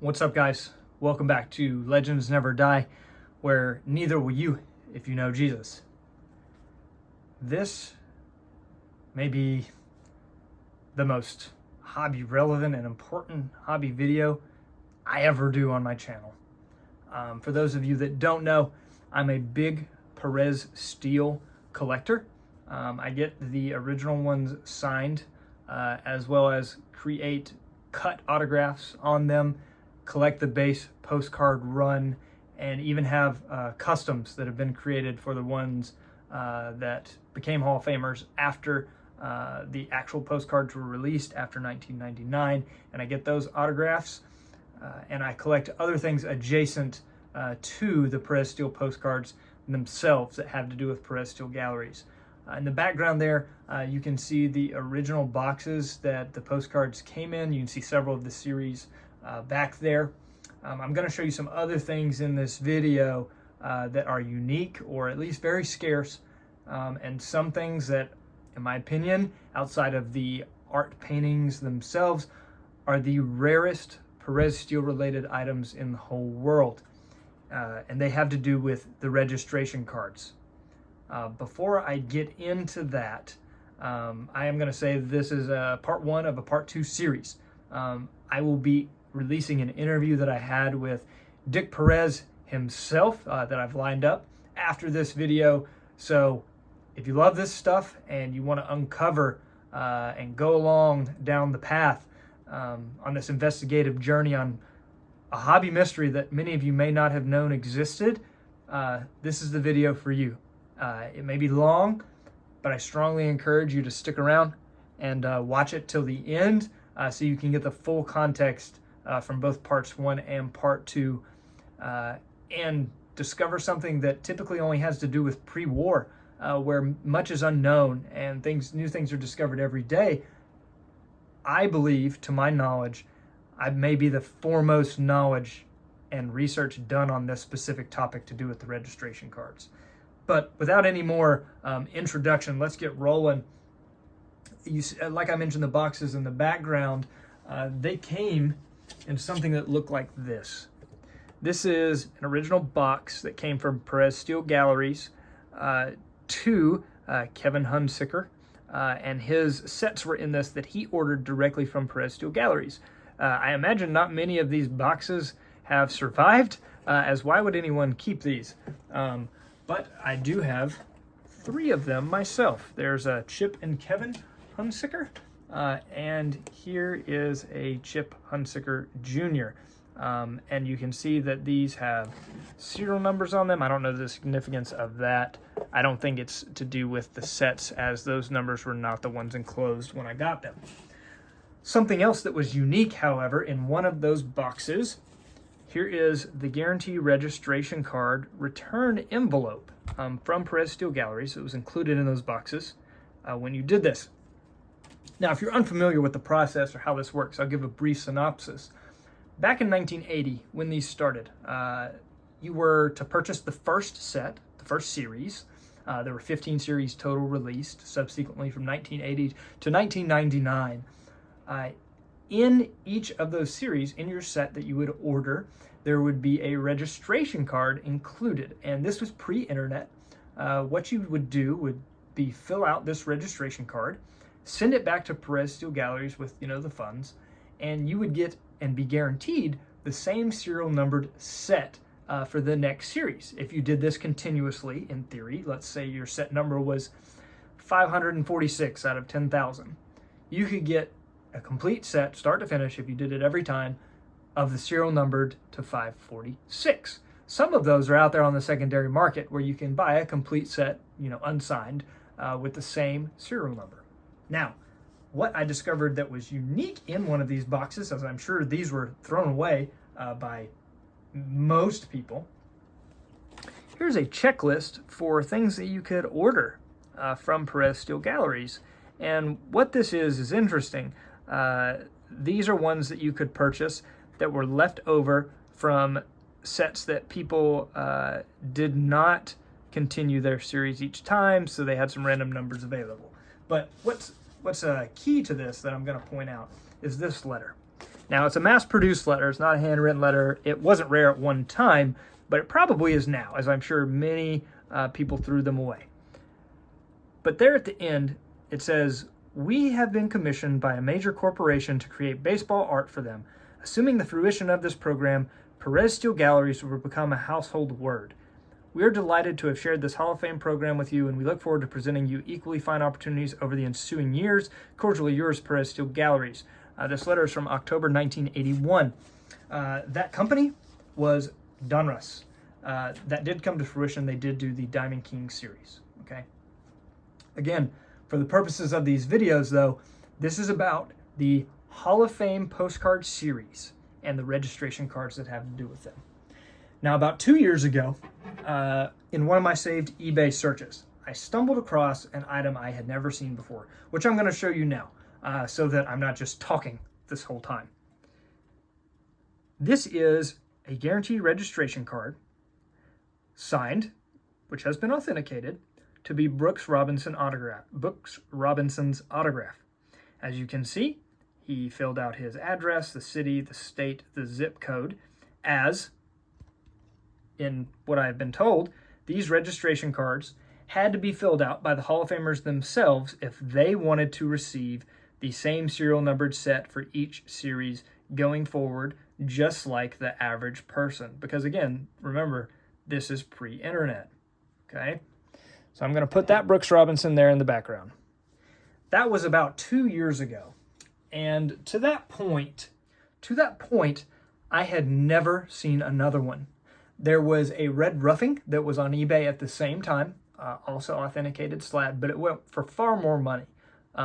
What's up, guys? Welcome back to Legends Never Die, where neither will you if you know Jesus. This may be the most hobby relevant and important hobby video I ever do on my channel. For those of you that don't know, I'm a big Perez Steele collector. I get the original ones signed, as well as create cut autographs on them, collect the base postcard run, and even have customs that have been created for the ones that became Hall of Famers after the actual postcards were released after 1999. And I get those autographs, and I collect other things adjacent to the Perez Steele postcards themselves that have to do with Perez Steele galleries. In the background there, you can see the original boxes that the postcards came in. You can see several of the series back there. I'm going to show you some other things in this video that are unique, or at least very scarce, and some things that, in my opinion, outside of the art paintings themselves, are the rarest Perez Steele related items in the whole world. And they have to do with the registration cards. Before I get into that, I am going to say this is part one of a part two series. I will be releasing an interview that I had with Dick Perez himself that I've lined up after this video. So if you love this stuff and you want to uncover and go along down the path on this investigative journey on a hobby mystery that many of you may not have known existed, this is the video for you. It may be long, but I strongly encourage you to stick around and watch it till the end so you can get the full context from both parts one and part two, and discover something that typically only has to do with pre-war, where much is unknown and new things are discovered every day. I believe, to my knowledge, I may be the foremost knowledge and research done on this specific topic to do with the registration cards. But without any more introduction, let's get rolling. Like I mentioned, the boxes in the background, they came in something that looked like this. This is an original box that came from Perez Steele Galleries to Kevin Hunsicker, and his sets were in this that he ordered directly from Perez Steele Galleries. I imagine not many of these boxes have survived, as why would anyone keep these? But I do have three of them myself. There's a Chip and Kevin Hunsicker, and here is a Chip Hunsicker Jr. And you can see that these have serial numbers on them. I don't know the significance of that. I don't think it's to do with the sets, as those numbers were not the ones enclosed when I got them. Something else that was unique, however, in one of those boxes, here is the guarantee registration card return envelope from Perez Steele Galleries. It was included in those boxes when you did this. Now, if you're unfamiliar with the process or how this works, I'll give a brief synopsis. Back in 1980, when these started, you were to purchase the first set, the first series. There were 15 series total released subsequently from 1980 to 1999. In each of those series, in your set that you would order, there would be a registration card included. And this was pre-internet. What you would do would be fill out this registration card, send it back to Perez Steele Galleries with, the funds, and you would get and be guaranteed the same serial numbered set for the next series. If you did this continuously, in theory, let's say your set number was 546 out of 10,000, you could get a complete set, start to finish, if you did it every time, of the serial numbered to 546. Some of those are out there on the secondary market where you can buy a complete set, unsigned, with the same serial number. Now, what I discovered that was unique in one of these boxes, as I'm sure these were thrown away by most people, here's a checklist for things that you could order from Perez Steele Galleries. And what this is interesting. These are ones that you could purchase that were left over from sets that people did not continue their series each time, so they had some random numbers available. But what's key to this that I'm going to point out is this letter. Now, it's a mass-produced letter. It's not a handwritten letter. It wasn't rare at one time, but it probably is now, as I'm sure many people threw them away. But there at the end, it says, "We have been commissioned by a major corporation to create baseball art for them. Assuming the fruition of this program, Perez Steele Galleries will become a household word. We are delighted to have shared this Hall of Fame program with you, and we look forward to presenting you equally fine opportunities over the ensuing years. Cordially yours, Perez Steele Galleries." This letter is from October 1981. That company was Donruss. That did come to fruition. They did do the Diamond King series. Okay. Again, for the purposes of these videos, though, this is about the Hall of Fame postcard series and the registration cards that have to do with them. Now, about 2 years ago, in one of my saved eBay searches, I stumbled across an item I had never seen before, which I'm going to show you now, so that I'm not just talking this whole time. This is a guaranteed registration card, signed, which has been authenticated, to be Brooks Robinson's autograph. As you can see, he filled out his address, the city, the state, the zip code, as in what I've been told, these registration cards had to be filled out by the Hall of Famers themselves if they wanted to receive the same serial numbered set for each series going forward, just like the average person. Because again, remember, this is pre-internet, okay? So I'm going to put that Brooks Robinson there in the background. That was about 2 years ago. And to that point, I had never seen another one. There was a red roughing that was on eBay at the same time, also authenticated slab, but it went for far more money.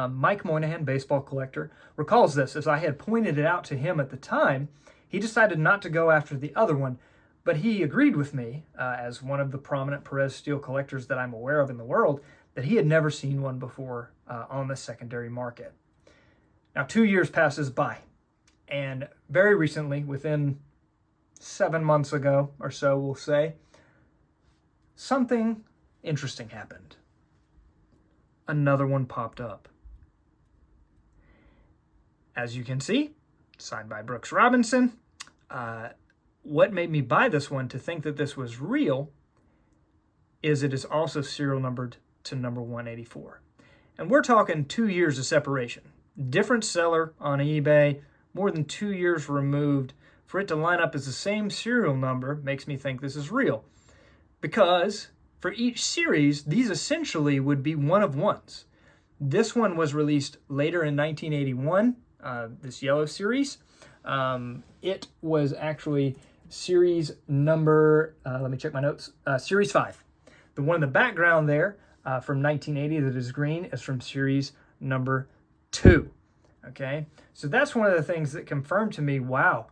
Mike Moynihan, baseball collector, recalls this. As I had pointed it out to him at the time, he decided not to go after the other one, but he agreed with me, as one of the prominent Perez Steele collectors that I'm aware of in the world, that he had never seen one before on the secondary market. Now, 2 years passes by, and very recently, within 7 months ago or so, we'll say, something interesting happened. Another one popped up. As you can see, signed by Brooks Robinson. What made me buy this one to think that this was real is it is also serial numbered to number 184. And we're talking 2 years of separation. Different seller on eBay, more than 2 years removed. For it to line up as the same serial number makes me think this is real. Because for each series, these essentially would be one-of-ones. This one was released later in 1981, this yellow series. It was actually series number, let me check my notes, series 5. The one in the background there from 1980 that is green is from series number 2. Okay, so that's one of the things that confirmed to me, wow,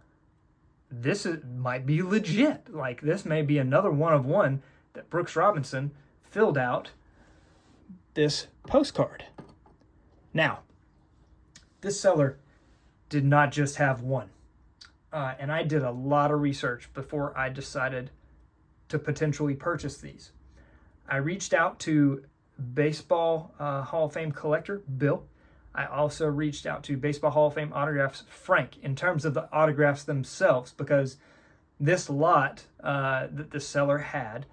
might be legit. Like, this may be another one-of-one that Brooks Robinson filled out this postcard. Now, this seller did not just have one. And I did a lot of research before I decided to potentially purchase these. I reached out to Baseball Hall of Fame collector Bill. I also reached out to Baseball Hall of Fame autographs Frank in terms of the autographs themselves, because this lot that the seller had,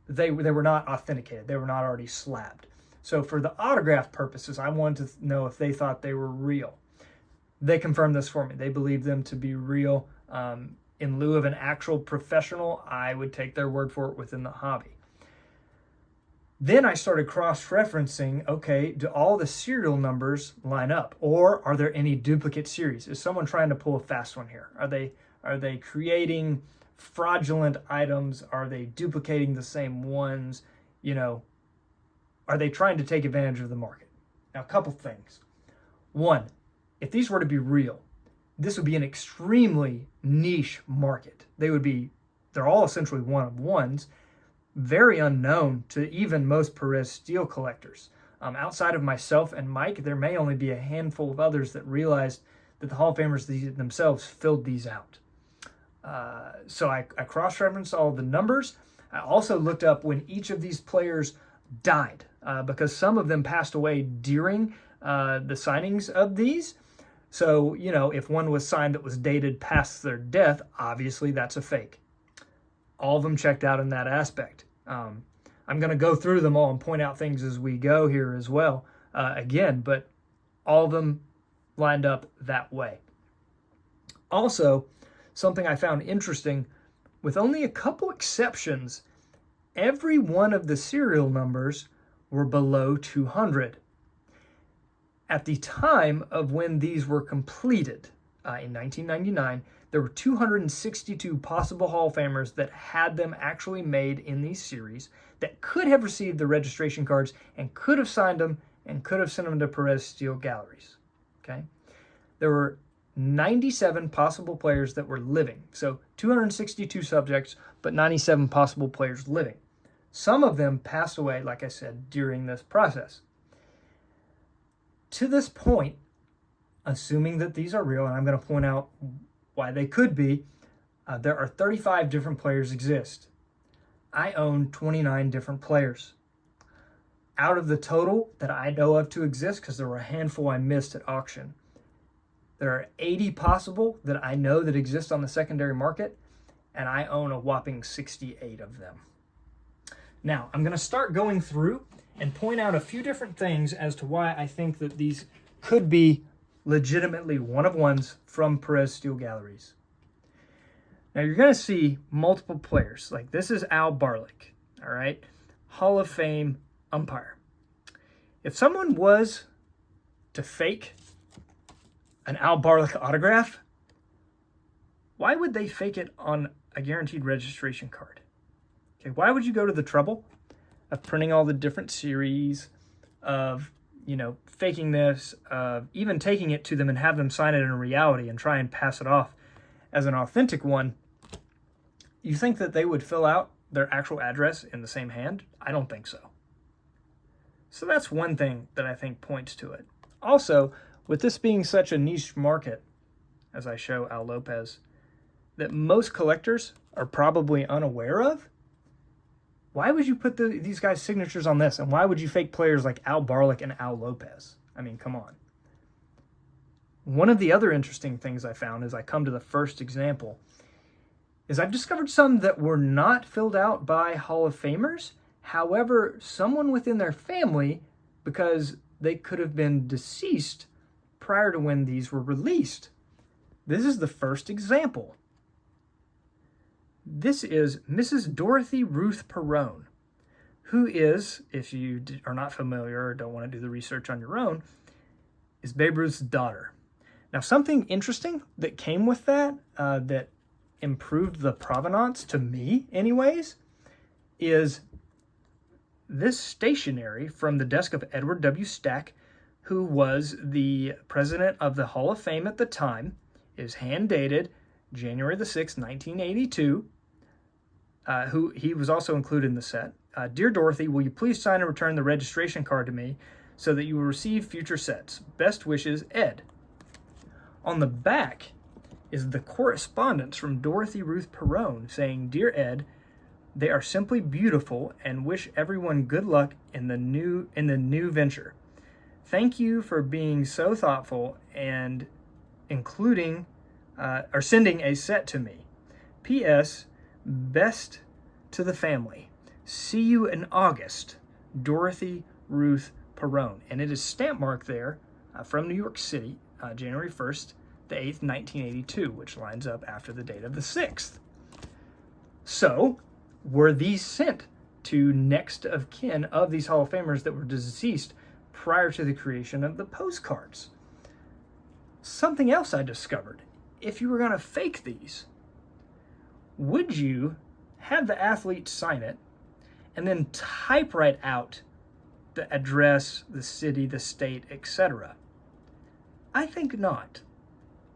they were not authenticated. They were not already slabbed. So for the autograph purposes, I wanted to know if they thought they were real. They confirmed this for me. They believe them to be real. In lieu of an actual professional, I would take their word for it within the hobby. Then I started cross-referencing, okay, do all the serial numbers line up? Or are there any duplicate series? Is someone trying to pull a fast one here? Are they creating fraudulent items? Are they duplicating the same ones? You know, are they trying to take advantage of the market? Now, a couple things. One, if these were to be real, this would be an extremely niche market. They're all essentially one-of-ones, very unknown to even most Perez Steele collectors. Outside of myself and Mike, there may only be a handful of others that realized that the Hall of Famers themselves filled these out. So I cross-referenced all the numbers. I also looked up when each of these players died, because some of them passed away during the signings of these. So, you know, if one was signed that was dated past their death, obviously that's a fake. All of them checked out in that aspect. I'm going to go through them all and point out things as we go here as well, again, but all of them lined up that way. Also, something I found interesting, with only a couple exceptions, every one of the serial numbers were below 200. At the time of when these were completed, in 1999, there were 262 possible Hall of Famers that had them actually made in these series that could have received the registration cards and could have signed them and could have sent them to Perez Steele galleries. Okay? There were 97 possible players that were living. So 262 subjects, but 97 possible players living. Some of them passed away, like I said, during this process. To this point, assuming that these are real, and I'm going to point out why they could be, there are 35 different players exist. I own 29 different players. Out of the total that I know of to exist, because there were a handful I missed at auction, there are 80 possible that I know that exist on the secondary market, and I own a whopping 68 of them. Now, I'm going to start going through and point out a few different things as to why I think that these could be legitimately one-of-ones from Perez Steele galleries. Now, you're going to see multiple players. Like, this is Al Barlick, all right? Hall of Fame umpire. If someone was to fake an Al Barlick autograph, why would they fake it on a guaranteed registration card? Okay, why would you go to the trouble of printing all the different series, of, you know, faking this, of even taking it to them and have them sign it in reality and try and pass it off as an authentic one? You think that they would fill out their actual address in the same hand? I don't think so. So that's one thing that I think points to it. Also, with this being such a niche market, as I show Al Lopez, that most collectors are probably unaware of, why would you put these guys' signatures on this? And why would you fake players like Al Barlick and Al Lopez? I mean, come on. One of the other interesting things I found as I come to the first example is I've discovered some that were not filled out by Hall of Famers. However, someone within their family, because they could have been deceased prior to when these were released. This is the first example. This is Mrs. Dorothy Ruth Perone, who is, if you are not familiar or don't want to do the research on your own, is Babe Ruth's daughter. Now, something interesting that came with that, that improved the provenance, to me anyways, is this stationery from the desk of Edward W. Stack, who was the president of the Hall of Fame at the time, is hand-dated January the 6th, 1982, who he was also included in the set. Dear Dorothy, will you please sign and return the registration card to me so that you will receive future sets? Best wishes, Ed. On the back is the correspondence from Dorothy Ruth Perone saying, Dear Ed, they are simply beautiful and wish everyone good luck in the new venture. Thank you for being so thoughtful and including or sending a set to me. P.S. Best to the family. See you in August. Dorothy Ruth Perone. And it is stamp marked there from New York City, January 1st, the 8th, 1982, which lines up after the date of the 6th. So, were these sent to next of kin of these Hall of Famers that were deceased prior to the creation of the postcards? Something else I discovered. If you were going to fake these, would you have the athlete sign it and then typewrite out the address, the city, the state, etc.? I think not.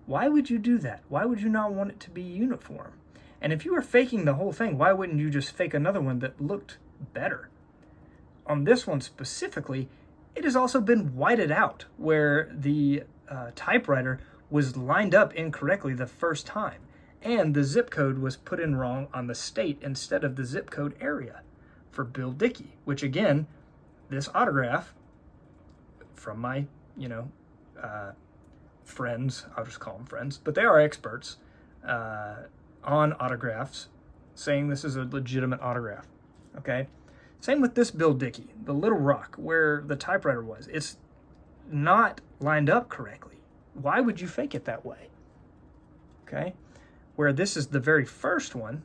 Why would you do that? Why would you not want it to be uniform? And if you were faking the whole thing, why wouldn't you just fake another one that looked better? On this one specifically, it has also been whited out where the typewriter was lined up incorrectly the first time, and the zip code was put in wrong on the state instead of the zip code area for Bill Dickey, which again, this autograph from my, friends, I'll just call them friends, but they are experts on autographs, saying this is a legitimate autograph, okay? Same with this Bill Dickey, the little rock where the typewriter was. It's not lined up correctly. Why would you fake it that way? Okay, where this is the very first one,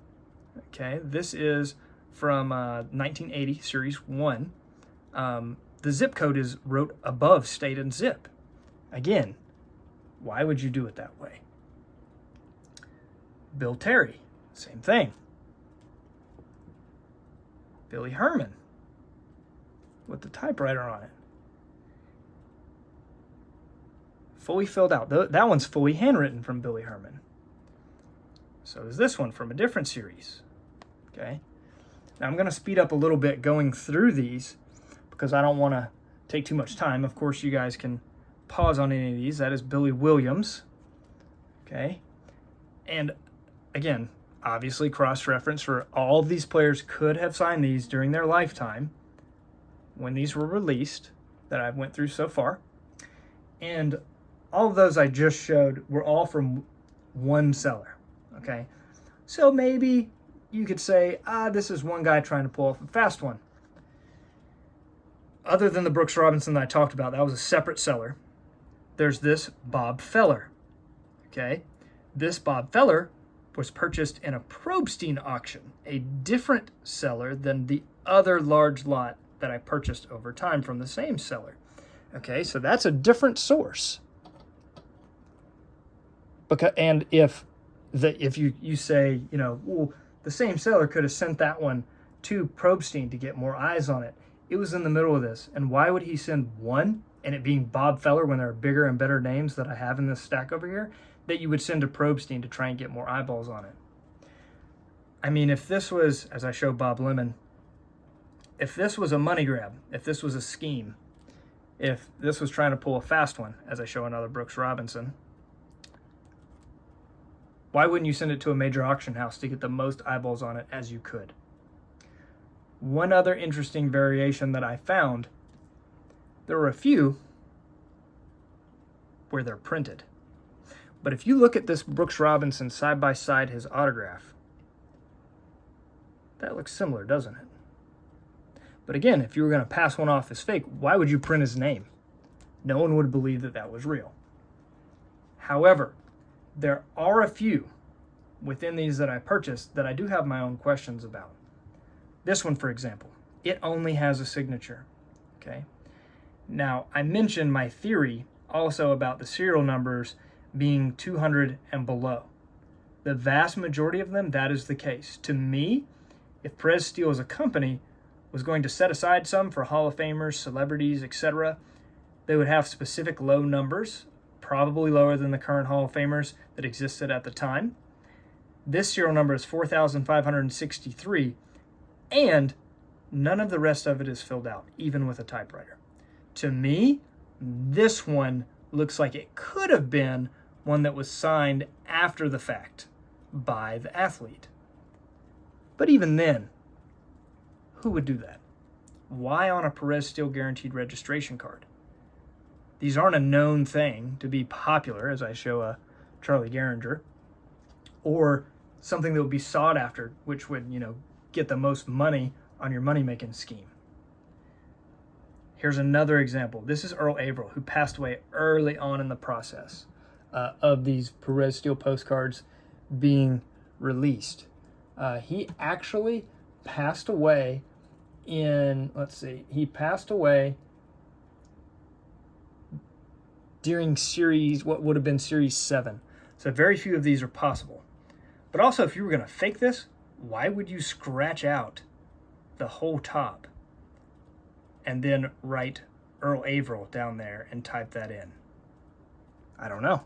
okay, this is from 1980, Series 1. The zip code is wrote above state and zip. Again, why would you do it that way? Bill Terry, same thing. Billy Herman with the typewriter on it. Fully filled out. That one's fully handwritten from Billy Herman. So is this one from a different series. Okay. Now I'm going to speed up a little bit going through these because I don't want to take too much time. Of course, you guys can pause on any of these. That is Billy Williams. Okay. And again, obviously cross-reference for all of these players could have signed these during their lifetime when these were released that I've went through so far. And all of those I just showed were all from one seller, okay? So maybe you could say, this is one guy trying to pull off a fast one. Other than the Brooks Robinson that I talked about, that was a separate seller. There's this Bob Feller, okay? This Bob Feller was purchased in a Probstein auction, a different seller than the other large lot that I purchased over time from the same seller. Okay, so that's a different source. And if you say, well, the same seller could have sent that one to Probstein to get more eyes on it. It was in the middle of this. And why would he send one, and it being Bob Feller when there are bigger and better names that I have in this stack over here, that you would send to Probstein to try and get more eyeballs on it? I mean, if this was, as I show Bob Lemon, if this was a money grab, if this was a scheme, if this was trying to pull a fast one, as I show another Brooks Robinson, why wouldn't you send it to a major auction house to get the most eyeballs on it as you could? One other interesting variation that I found, there were a few where they're printed. But if you look at this Brooks Robinson side by side his autograph, that looks similar, doesn't it? But again, if you were going to pass one off as fake, why would you print his name? No one would believe that that was real. However, there are a few within these that I purchased that I do have my own questions about. This one, for example, it only has a signature. Okay. Now, I mentioned my theory also about the serial numbers being 200 and below. The vast majority of them, that is the case. To me, if Perez Steele as a company was going to set aside some for Hall of Famers, celebrities, etc., they would have specific low numbers, probably lower than the current Hall of Famers that existed at the time. This serial number is 4,563, and none of the rest of it is filled out, even with a typewriter. To me, this one looks like it could have been one that was signed after the fact by the athlete. But even then, who would do that? Why on a Perez Steele guaranteed registration card? These aren't a known thing to be popular, as I show a Charlie Gehringer, or something that would be sought after, which would, get the most money on your money-making scheme. Here's another example. This is Earl Averill, who passed away early on in the process of these Perez Steele postcards being released. He actually passed away he passed away during what would have been Series 7. So very few of these are possible. But also, if you were going to fake this, why would you scratch out the whole top and then write Earl Averill down there and type that in? I don't know.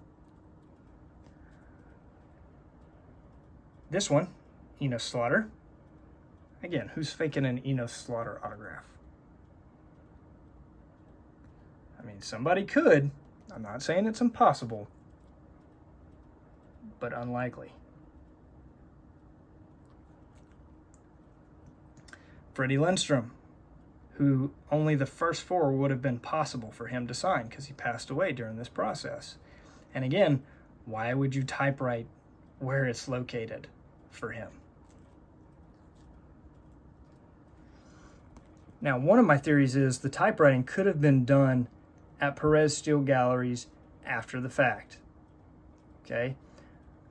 This one, Enos Slaughter. Again, who's faking an Enos Slaughter autograph? I mean, somebody could. I'm not saying it's impossible, but unlikely. Freddie Lindstrom, who only the first 4 would have been possible for him to sign because he passed away during this process. And again, why would you typewrite where it's located for him? Now, one of my theories is the typewriting could have been done at Perez Steele galleries after the fact. Okay?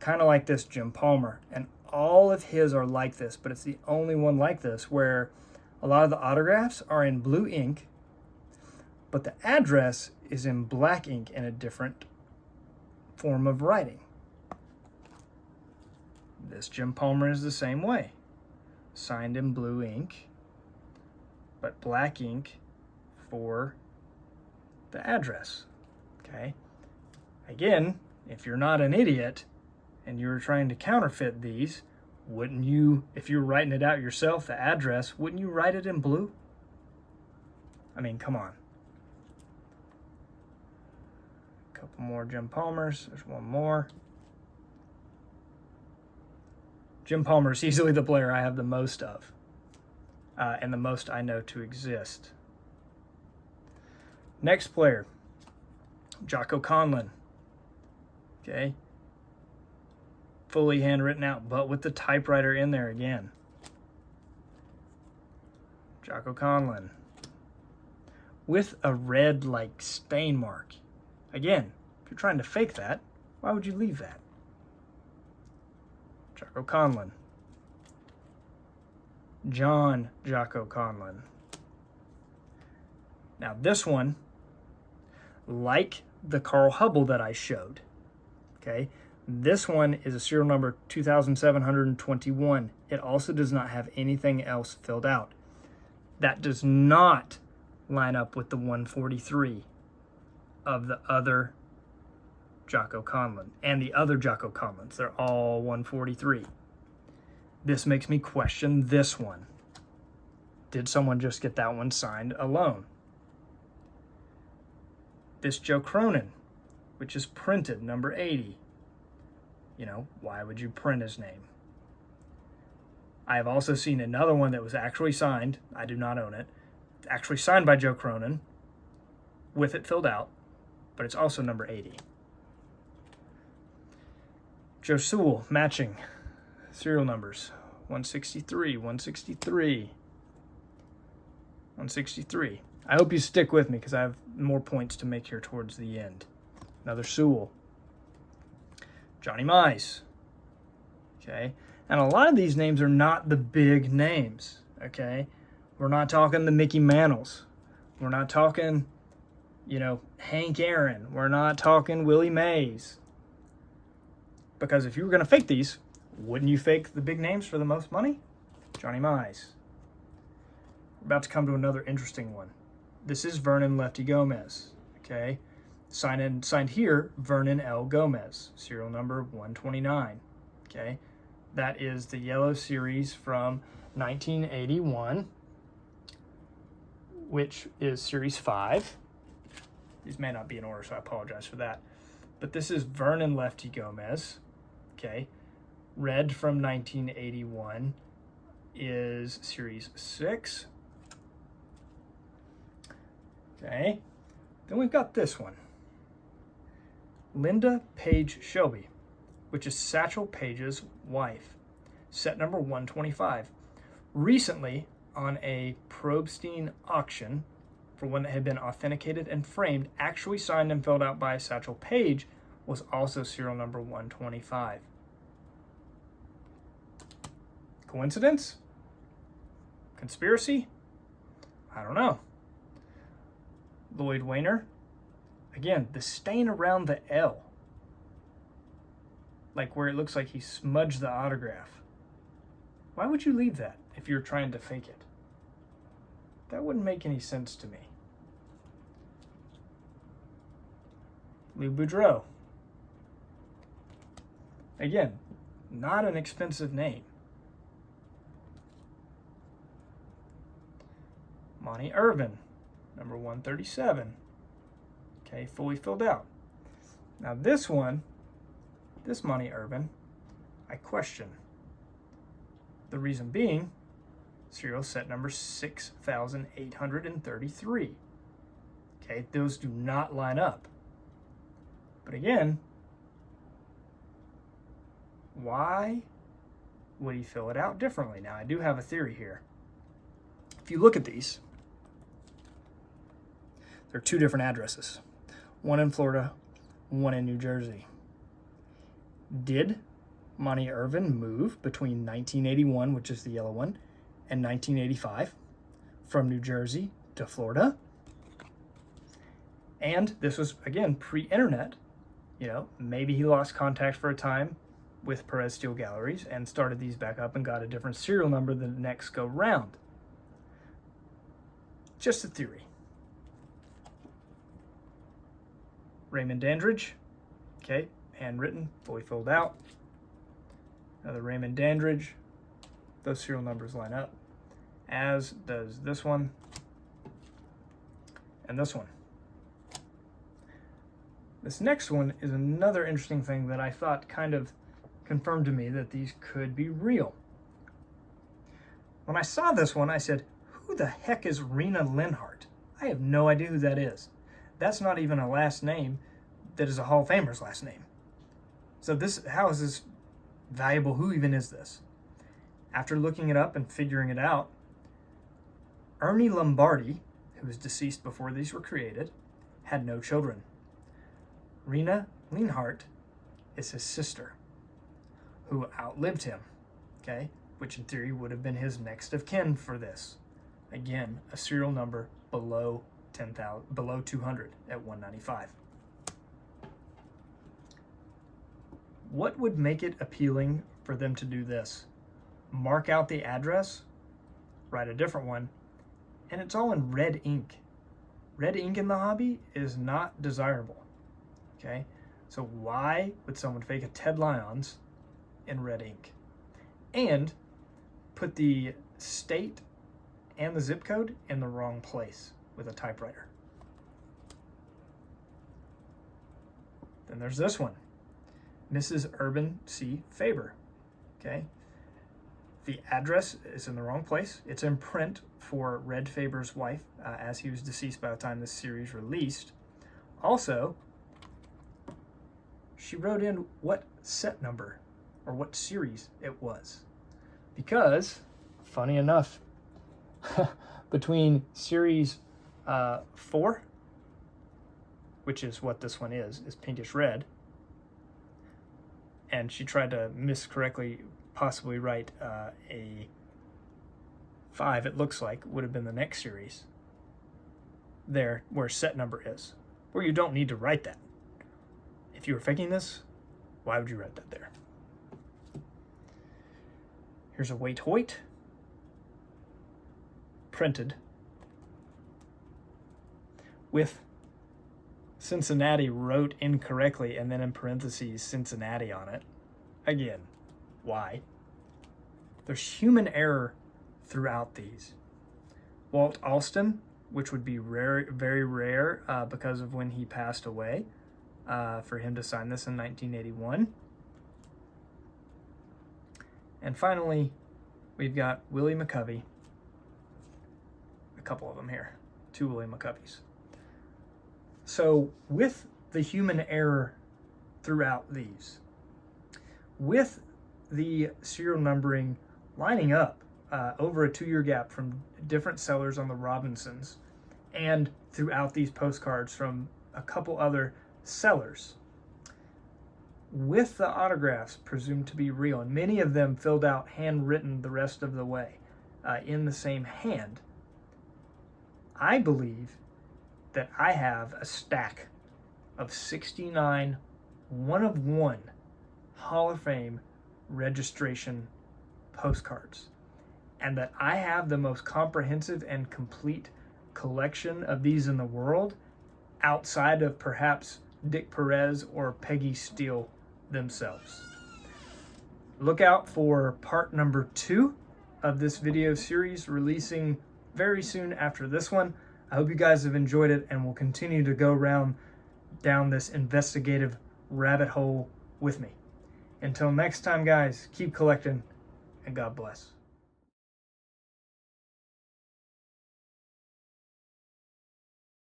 Kind of like this Jim Palmer. And all of his are like this, but it's the only one like this where a lot of the autographs are in blue ink, but the address is in black ink in a different form of writing. This Jim Palmer is the same way. Signed in blue ink, but black ink for the address. Okay? Again, if you're not an idiot and you're trying to counterfeit these, wouldn't you, if you're writing it out yourself, the address, wouldn't you write it in blue? I mean, come on. A couple more Jim Palmers. There's one more. Jim Palmer is easily the player I have the most of, and the most I know to exist. Next player, Jocko Conlon. Okay. Fully handwritten out, but with the typewriter in there again. Jocko Conlon. With a red, like, stain mark. Again, if you're trying to fake that, why would you leave that? Jocko Conlon. John Jocko Conlon. Now this one, like the Carl Hubble that I showed, okay, this one is a serial number 2721. It also does not have anything else filled out. That does not line up with the 143 of the other Jocko Conlon and the other Jocko Conlons. They're all 143. This makes me question this one. Did someone just get that one signed alone? This Joe Cronin, which is printed, number 80. You know, why would you print his name? I have also seen another one that was actually signed. I do not own it. It's actually signed by Joe Cronin with it filled out, but it's also number 80. Joe Sewell, matching serial numbers. 163, 163, 163. I hope you stick with me because I have more points to make here towards the end. Another Sewell. Johnny Mize. Okay. And a lot of these names are not the big names. Okay. We're not talking the Mickey Mantles. We're not talking, you know, Hank Aaron. We're not talking Willie Mays. Because if you were going to fake these, wouldn't you fake the big names for the most money? Johnny Mize. We're about to come to another interesting one. This is Vernon Lefty Gomez. Okay. Signed here, Vernon L. Gomez, serial number 129. Okay. That is the yellow series from 1981, which is series 5. These may not be in order, so I apologize for that. But this is Vernon Lefty Gomez. Okay. Red from 1981 is series 6. Okay. Then we've got this one. Linda Page Shelby, which is Satchel Paige's wife. Set number 125. Recently, on a Probstein auction, for one that had been authenticated and framed, actually signed and filled out by Satchel Paige, was also serial number 125. Coincidence? Conspiracy? I don't know. Lloyd Wayner. Again, the stain around the L. Like where it looks like he smudged the autograph. Why would you leave that if you're trying to fake it? That wouldn't make any sense to me. Lou Boudreau. Again, not an expensive name. Monty Irvin, number 137. Okay, fully filled out. Now this one, this Monty Irvin, I question. The reason being, serial set number 6,833. Okay, those do not line up. But again, why would he fill it out differently? Now, I do have a theory here. If you look at these, there are two different addresses. One in Florida, one in New Jersey. Did Monty Irvin move between 1981, which is the yellow one, and 1985 from New Jersey to Florida? And this was, again, pre-internet. Maybe he lost contact for a time with Perez Steele Galleries and started these back up and got a different serial number the next go round. Just a theory. Raymond Dandridge, okay, handwritten, fully filled out. Another Raymond Dandridge. Those serial numbers line up, as does this one and this one. This next one is another interesting thing that I thought kind of confirmed to me that these could be real. When I saw this one, I said, who the heck is Rena Linhart? I have no idea who that is. That's not even a last name that is a Hall of Famer's last name. So how is this valuable? Who even is this? After looking it up and figuring it out, Ernie Lombardi, who was deceased before these were created, had no children. Rena Linhart is his sister, who outlived him, okay? Which in theory would have been his next of kin for this. Again, a serial number below 10,000, below 200 at 195. What would make it appealing for them to do this? Mark out the address, write a different one, and it's all in red ink. Red ink in the hobby is not desirable, okay? So why would someone fake a Ted Lyons in red ink? And put the state and the zip code in the wrong place with a typewriter. Then there's this one, Mrs. Urban C. Faber, okay? The address is in the wrong place. It's in print for Red Faber's wife, as he was deceased by the time this series released. Also, she wrote in what set number or what series it was. Because, funny enough, between series 4, which is what this one is pinkish red, and she tried to miscorrectly possibly write a 5, it looks like, would have been the next series there where set number is, where you don't need to write that. If you were faking this, why would you write that there? Here's a Wait Hoyt, printed with Cincinnati wrote incorrectly and then in parentheses Cincinnati on it. Again, why? There's human error throughout these. Walt Alston, which would be rare, very rare because of when he passed away, for him to sign this in 1981. And finally, we've got Willie McCovey. A couple of them here. 2 Willie McCoveys. So with the human error throughout these, with the serial numbering lining up over a 2-year gap from different sellers on the Robinsons, and throughout these postcards from a couple other sellers, with the autographs presumed to be real, and many of them filled out handwritten the rest of the way in the same hand, I believe that I have a stack of 69 one-of-one Hall of Fame registration postcards, and that I have the most comprehensive and complete collection of these in the world, outside of perhaps Dick Perez or Peggy Steele themselves. Look out for part number 2 of this video series, releasing very soon after this one. I hope you guys have enjoyed it and will continue to go down this investigative rabbit hole with me. Until next time, guys, keep collecting and God bless.